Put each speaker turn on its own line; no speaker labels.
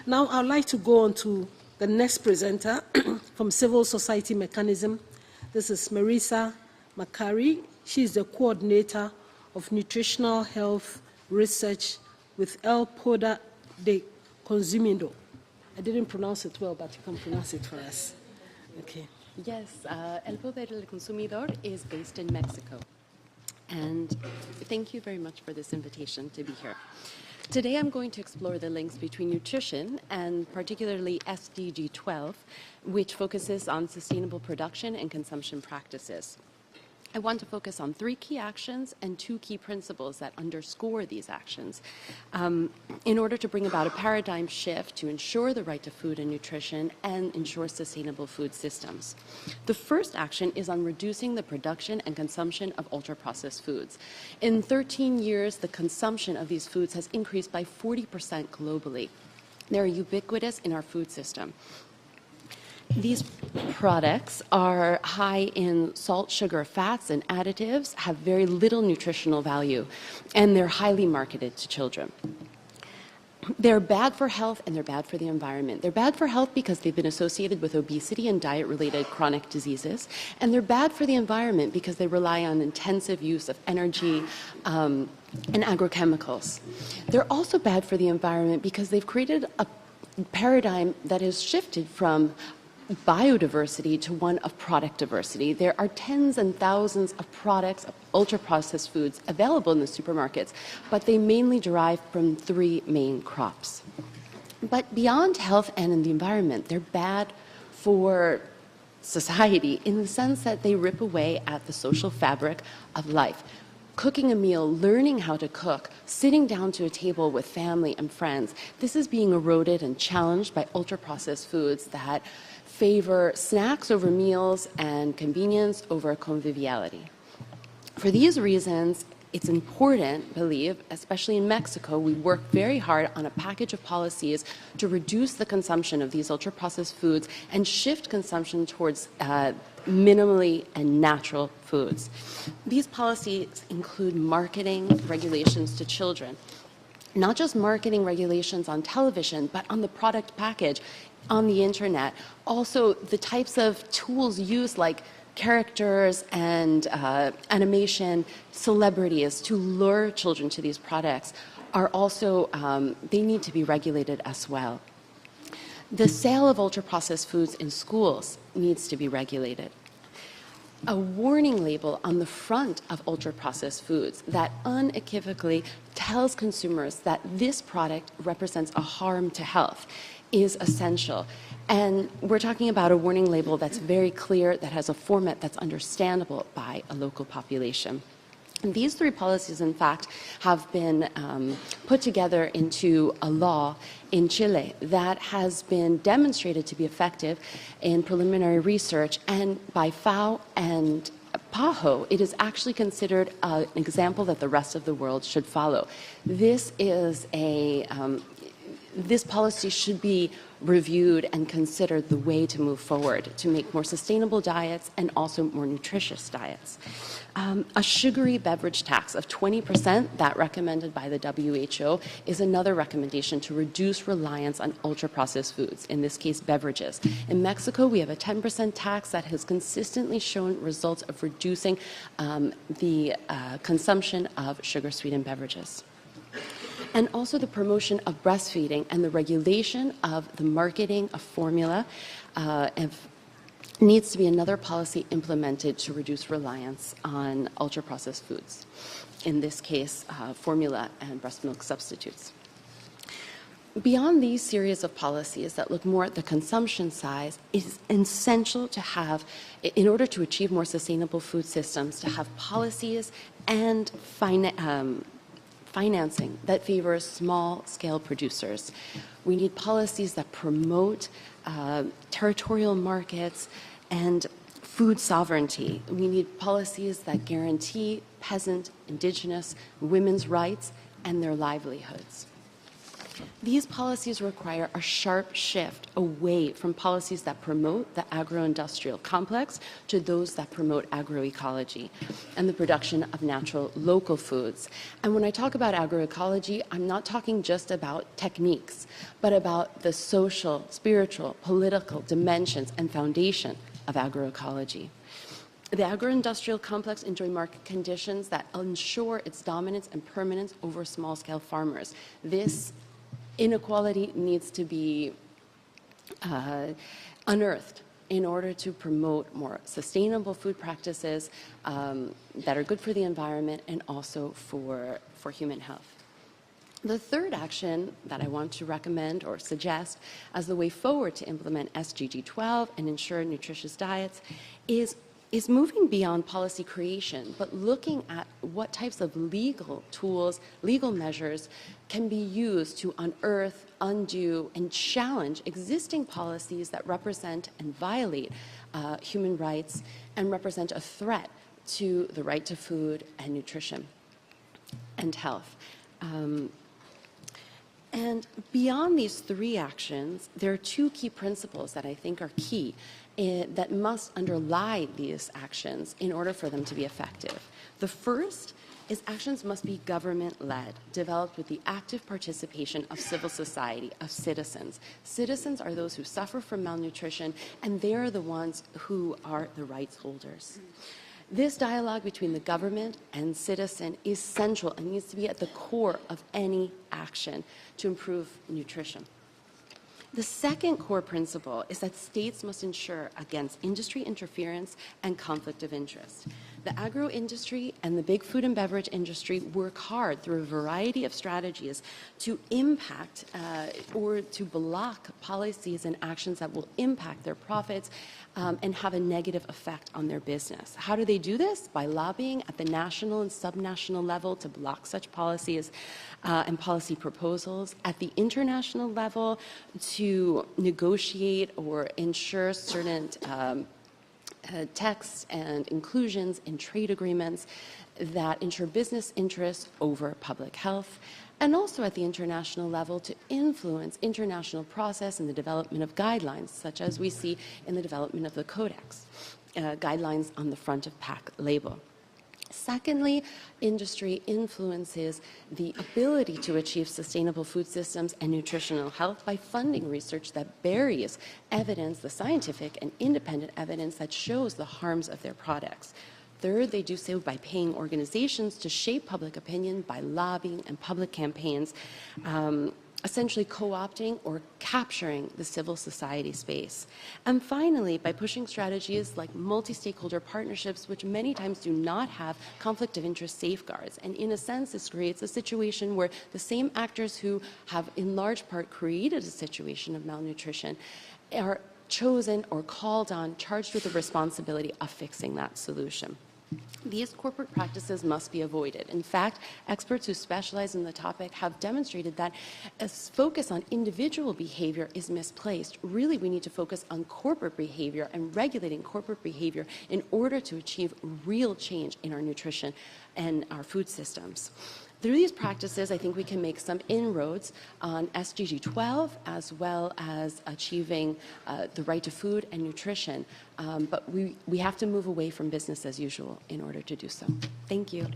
Now, I'd like to go on to the next presenter from Civil Society Mechanism. This is Marisa Macari. She is the coordinator of nutritional health research with El Poder de Consumido. I didn't pronounce it well, but you can pronounce it for us. Okay.
Yes, El Poder del Consumidor is based in Mexico. And thank you very much for this invitation to be here. Today I'm going to explore the links between nutrition and particularly SDG 12, which focuses on sustainable production and consumption practices. I want to focus on 3 key actions and 2 key principles that underscore these actions in order to bring about a paradigm shift to ensure the right to food and nutrition and ensure sustainable food systems. The first action is on reducing the production and consumption of ultra-processed foods. In 13 years, the consumption of these foods has increased by 40% globally. They're ubiquitous in our food system. These products are high in salt, sugar, fats, and additives, have very little nutritional value, and they're highly marketed to children. They're bad for health and they're bad for the environment. They're bad for health because they've been associated with obesity and diet-related chronic diseases, and they're bad for the environment because they rely on intensive use of energy and agrochemicals. They're also bad for the environment because they've created a paradigm that has shifted from biodiversity to one of product diversity. There are tens and thousands of products of ultra-processed foods available in the supermarkets, but they mainly derive from 3 main crops. But beyond health and in the environment, they're bad for society in the sense that they rip away at the social fabric of life. Cooking a meal, learning how to cook, sitting down to a table with family and friends, this is being eroded and challenged by ultra-processed foods that favor snacks over meals and convenience over conviviality. For these reasons, it's important, I believe, especially in Mexico, we work very hard on a package of policies to reduce the consumption of these ultra-processed foods and shift consumption towards minimally and natural foods. These policies include marketing regulations to children, not just marketing regulations on television, but on the product package, on the internet. Also, the types of tools used like characters and animation, celebrities to lure children to these products are also, they need to be regulated as well. The sale of ultra-processed foods in schools needs to be regulated. A warning label on the front of ultra-processed foods that unequivocally tells consumers that this product represents a harm to health is essential. And we're talking about a warning label that's very clear, that has a format that's understandable by a local population. And these 3 policies, in fact, have been put together into a law in Chile that has been demonstrated to be effective in preliminary research, and by FAO and PAHO, it is actually considered an example that the rest of the world should follow. This is this policy should be reviewed and considered the way to move forward to make more sustainable diets and also more nutritious diets. A sugary beverage tax of 20%, that recommended by the WHO, is another recommendation to reduce reliance on ultra-processed foods, in this case beverages. In Mexico, we have a 10% tax that has consistently shown results of reducing the consumption of sugar-sweetened beverages. And also the promotion of breastfeeding and the regulation of the marketing of formula needs to be another policy implemented to reduce reliance on ultra-processed foods, in this case, formula and breast milk substitutes. Beyond these series of policies that look more at the consumption side, it is essential to have, in order to achieve more sustainable food systems, to have policies and financing that favors small-scale producers. We need policies that promote territorial markets and food sovereignty. We need policies that guarantee peasant, indigenous, women's rights and their livelihoods. These policies require a sharp shift away from policies that promote the agro-industrial complex to those that promote agroecology and the production of natural local foods. And when I talk about agroecology, I'm not talking just about techniques, but about the social, spiritual, political dimensions and foundation of agroecology. The agro-industrial complex enjoy market conditions that ensure its dominance and permanence over small-scale farmers. This inequality needs to be unearthed in order to promote more sustainable food practices that are good for the environment and also for human health. The third action that I want to recommend or suggest as the way forward to implement SDG 12 and ensure nutritious diets is moving beyond policy creation, but looking at what types of legal tools, legal measures can be used to unearth, undo, and challenge existing policies that represent and violate human rights and represent a threat to the right to food and nutrition and health. And beyond these three actions, there are two key principles that I think are key that must underlie these actions in order for them to be effective. The first is actions must be government-led, developed with the active participation of civil society, of citizens. Citizens are those who suffer from malnutrition, and they are the ones who are the rights holders. This dialogue between the government and citizen is central and needs to be at the core of any action to improve nutrition. The second core principle is that states must ensure against industry interference and conflict of interest. The agro-industry and the big food and beverage industry work hard through a variety of strategies to impact or to block policies and actions that will impact their profits and have a negative effect on their business. How do they do this? By lobbying at the national and subnational level to block such policies and policy proposals. At the international level, to negotiate or ensure certain texts and inclusions in trade agreements that ensure business interests over public health, and also at the international level to influence international process and the development of guidelines, such as we see in the development of the Codex, guidelines on the front of pack label. Secondly, industry influences the ability to achieve sustainable food systems and nutritional health by funding research that buries evidence, the scientific and independent evidence that shows the harms of their products. Third, they do so by paying organizations to shape public opinion by lobbying and public campaigns, essentially co-opting or capturing the civil society space. And finally, by pushing strategies like multi-stakeholder partnerships, which many times do not have conflict of interest safeguards. And in a sense, this creates a situation where the same actors who have in large part created a situation of malnutrition are chosen or called on, charged with the responsibility of fixing that solution. These corporate practices must be avoided. In fact, experts who specialize in the topic have demonstrated that a focus on individual behavior is misplaced. Really, we need to focus on corporate behavior and regulating corporate behavior in order to achieve real change in our nutrition and our food systems. Through these practices, I think we can make some inroads on SDG 12 as well as achieving the right to food and nutrition. But we have to move away from business as usual in order to do so. Thank you.